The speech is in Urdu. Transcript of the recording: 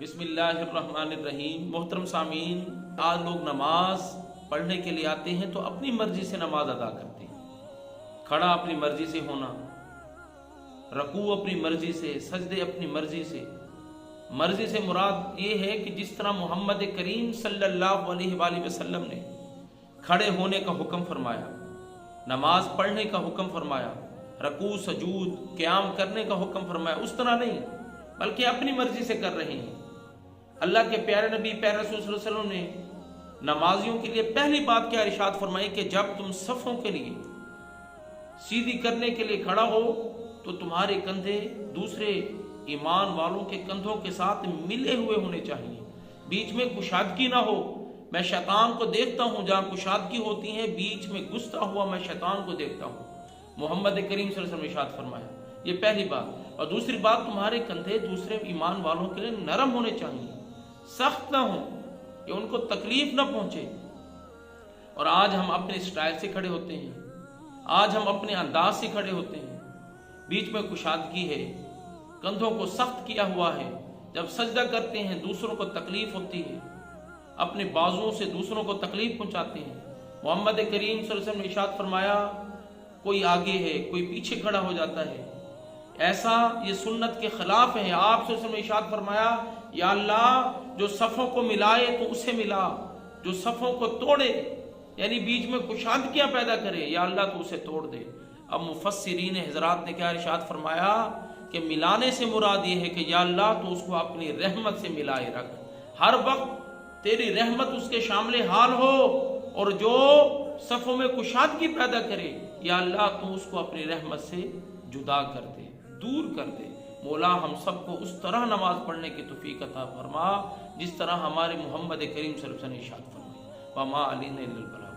بسم اللہ الرحمن الرحیم۔ محترم سامعین، آج لوگ نماز پڑھنے کے لیے آتے ہیں تو اپنی مرضی سے نماز ادا کرتے ہیں۔ کھڑا اپنی مرضی سے ہونا، رکوع اپنی مرضی سے، سجدے اپنی مرضی سے۔ مرضی سے مراد یہ ہے کہ جس طرح محمد کریم صلی اللہ علیہ وآلہ وسلم نے کھڑے ہونے کا حکم فرمایا، نماز پڑھنے کا حکم فرمایا، رکوع سجود قیام کرنے کا حکم فرمایا، اس طرح نہیں بلکہ اپنی مرضی سے کر رہے ہیں۔ اللہ کے پیارے نبی پیارے رسول صلی اللہ علیہ وسلم نے نمازیوں کے لیے پہلی بات کیا ارشاد فرمائی کہ جب تم صفوں کے لیے سیدھی کرنے کے لیے کھڑا ہو تو تمہارے کندھے دوسرے ایمان والوں کے کندھوں کے ساتھ ملے ہوئے ہونے چاہیے، بیچ میں کشادگی نہ ہو۔ میں شیطان کو دیکھتا ہوں جہاں کشادگی ہوتی ہے، بیچ میں گھستا ہوا میں شیطان کو دیکھتا ہوں۔ محمد کریم صلی اللہ علیہ وسلم نے ارشاد فرمایا، یہ پہلی بات۔ اور دوسری بات، تمہارے کندھے دوسرے ایمان والوں کے لیے نرم ہونے چاہیے، سخت نہ ہوں کہ ان کو تکلیف نہ پہنچے۔ اور آج ہم اپنے سٹائل سے کھڑے ہوتے ہیں، آج ہم اپنے انداز سے کھڑے ہوتے ہیں، بیچ میں کشادگی ہے، کندھوں کو سخت کیا ہوا ہے۔ جب سجدہ کرتے ہیں دوسروں کو تکلیف ہوتی ہے، اپنے بازوؤں سے دوسروں کو تکلیف پہنچاتے ہیں۔ محمد کریم صلی اللہ علیہ وسلم نے ارشاد فرمایا، کوئی آگے ہے کوئی پیچھے کھڑا ہو جاتا ہے، ایسا یہ سنت کے خلاف ہے۔ آپ صلی اللہ علیہ وسلم نے ارشاد فرمایا، یا اللہ جو صفوں کو ملائے تو اسے ملا، جو صفوں کو توڑے یعنی بیچ میں کشادگیاں پیدا کرے، یا اللہ تو اسے توڑ دے۔ اب مفسرین حضرات نے کیا ارشاد فرمایا کہ ملانے سے مراد یہ ہے کہ یا اللہ تو اس کو اپنی رحمت سے ملائے رکھ، ہر وقت تیری رحمت اس کے شامل حال ہو، اور جو صفوں میں کشادگی پیدا کرے یا اللہ تو اس کو اپنی رحمت سے جدا کر دے، دور کر دے۔ مولا ہم سب کو اس طرح نماز پڑھنے کی توفیق عطا فرما جس طرح ہمارے محمد کریم صلی اللہ علیہ وسلم نے ارشاد فرمایا، وما علینا الا البلاغ۔